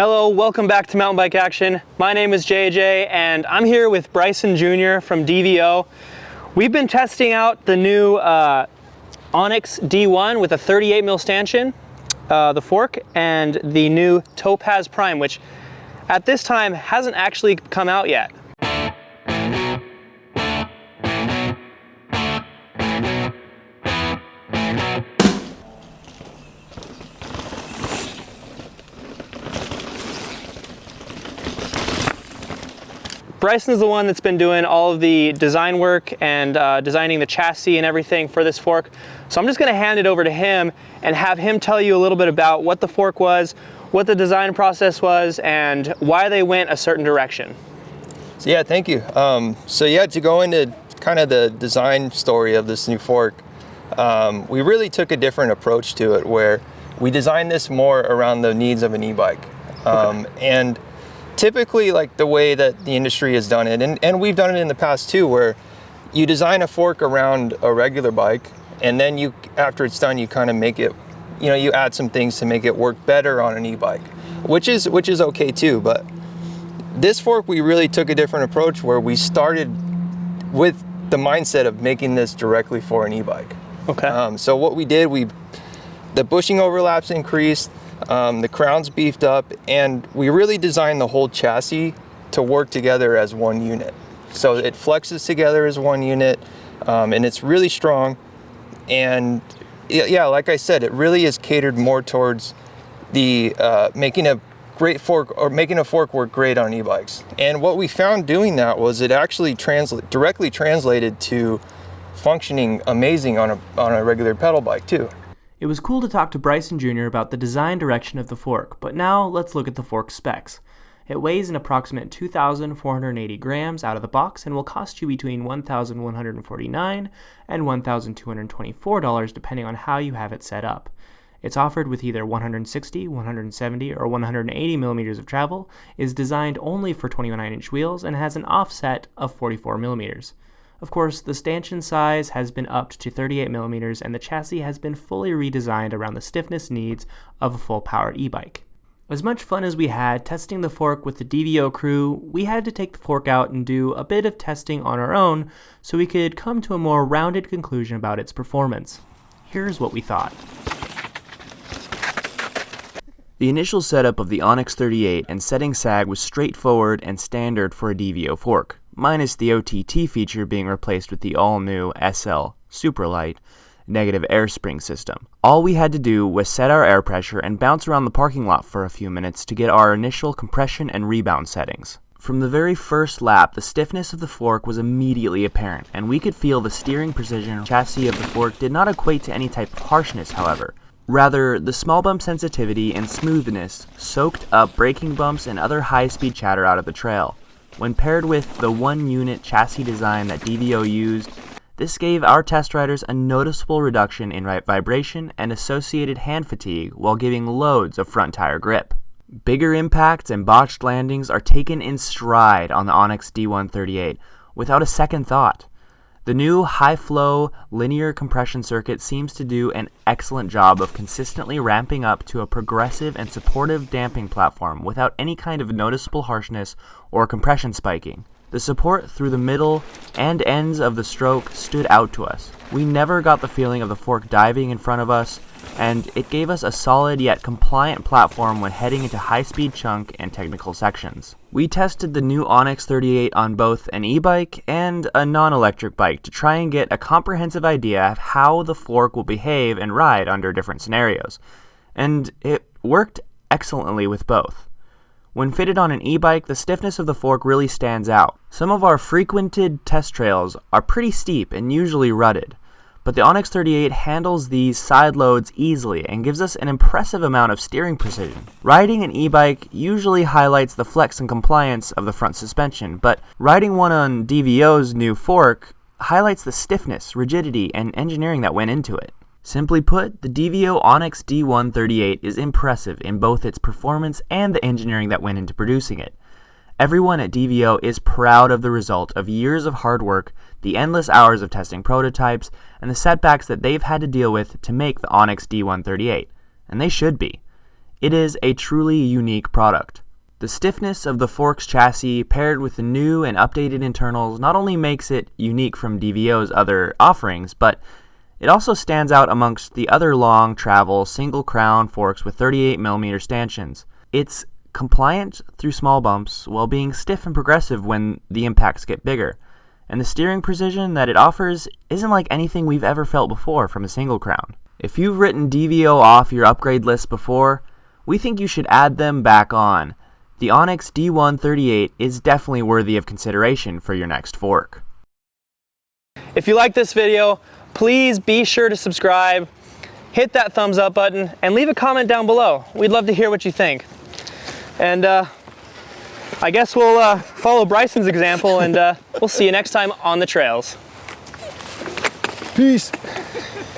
Hello, welcome back to Mountain Bike Action. My name is JJ and I'm here with Bryson Jr. from DVO. We've been testing out the new Onyx D1 with a 38 mil stanchion, the fork, and the new Topaz Prime, which at this time hasn't actually come out yet. Bryson is the one that's been doing all of the design work and designing the chassis and everything for this fork. So I'm just gonna hand it over to him and have him tell you a little bit about what the fork was, what the design process was, and why they went a certain direction. So yeah, thank you. To go into kind of the design story of this new fork, we really took a different approach to it where we designed this more around the needs of an e-bike. And typically, like the way that the industry has done it, and we've done it in the past too, where you design a fork around a regular bike, and then you, after it's done, you kind of make it, you add some things to make it work better on an e-bike, which is okay too. But this fork, we really took a different approach where we started with the mindset of making this directly for an e-bike. Okay. So what we did, the bushing overlaps increased, the crown's beefed up, and we really designed the whole chassis to work together as one unit. So it flexes together as one unit, and it's really strong. And yeah, like I said, it really is catered more towards the making a great fork, or making a fork work great on e-bikes. And what we found doing that was it actually directly translated to functioning amazing on a regular pedal bike too. It was cool to talk to Bryson Jr. about the design direction of the fork, but now let's look at the fork specs. It weighs an approximate 2,480 grams out of the box and will cost you between $1,149 and $1,224 depending on how you have it set up. It's offered with either 160, 170, or 180 millimeters of travel, is designed only for 29-inch wheels, and has an offset of 44 millimeters. Of course, the stanchion size has been upped to 38 millimeters, and the chassis has been fully redesigned around the stiffness needs of a full-powered e-bike. As much fun as we had testing the fork with the DVO crew, we had to take the fork out and do a bit of testing on our own so we could come to a more rounded conclusion about its performance. Here's what we thought. The initial setup of the Onyx 38 and setting sag was straightforward and standard for a DVO fork, minus the OTT feature being replaced with the all-new SL Superlight negative air spring system. All we had to do was set our air pressure and bounce around the parking lot for a few minutes to get our initial compression and rebound settings. From the very first lap, the stiffness of the fork was immediately apparent, and we could feel the steering precision chassis of the fork did not equate to any type of harshness, however. Rather, the small bump sensitivity and smoothness soaked up braking bumps and other high-speed chatter out of the trail. When paired with the one-unit chassis design that DVO used, this gave our test riders a noticeable reduction in vibration and associated hand fatigue while giving loads of front tire grip. Bigger impacts and botched landings are taken in stride on the Onyx D1 38 without a second thought. The new high-flow linear compression circuit seems to do an excellent job of consistently ramping up to a progressive and supportive damping platform without any kind of noticeable harshness or compression spiking. The support through the middle and ends of the stroke stood out to us. We never got the feeling of the fork diving in front of us, and it gave us a solid yet compliant platform when heading into high-speed chunk and technical sections. We tested the new Onyx 38 on both an e-bike and a non-electric bike to try and get a comprehensive idea of how the fork will behave and ride under different scenarios, and it worked excellently with both. When fitted on an e-bike, the stiffness of the fork really stands out. Some of our frequented test trails are pretty steep and usually rutted, but the Onyx 38 handles these side loads easily and gives us an impressive amount of steering precision. Riding an e-bike usually highlights the flex and compliance of the front suspension, but riding one on DVO's new fork highlights the stiffness, rigidity, and engineering that went into it. Simply put, the DVO Onyx D1 38 is impressive in both its performance and the engineering that went into producing it. Everyone at DVO is proud of the result of years of hard work, the endless hours of testing prototypes, and the setbacks that they've had to deal with to make the Onyx D1 38, and they should be. It is a truly unique product. The stiffness of the fork's chassis paired with the new and updated internals not only makes it unique from DVO's other offerings, but it also stands out amongst the other long travel single crown forks with 38mm stanchions. It's compliant through small bumps while being stiff and progressive when the impacts get bigger. And the steering precision that it offers isn't like anything we've ever felt before from a single crown. If you've written DVO off your upgrade list before, we think you should add them back on. The Onyx D1 38 is definitely worthy of consideration for your next fork. If you like this video, please be sure to subscribe, hit that thumbs up button, and leave a comment down below. We'd love to hear what you think. And I guess we'll follow Bryson's example, and we'll see you next time on the trails. Peace.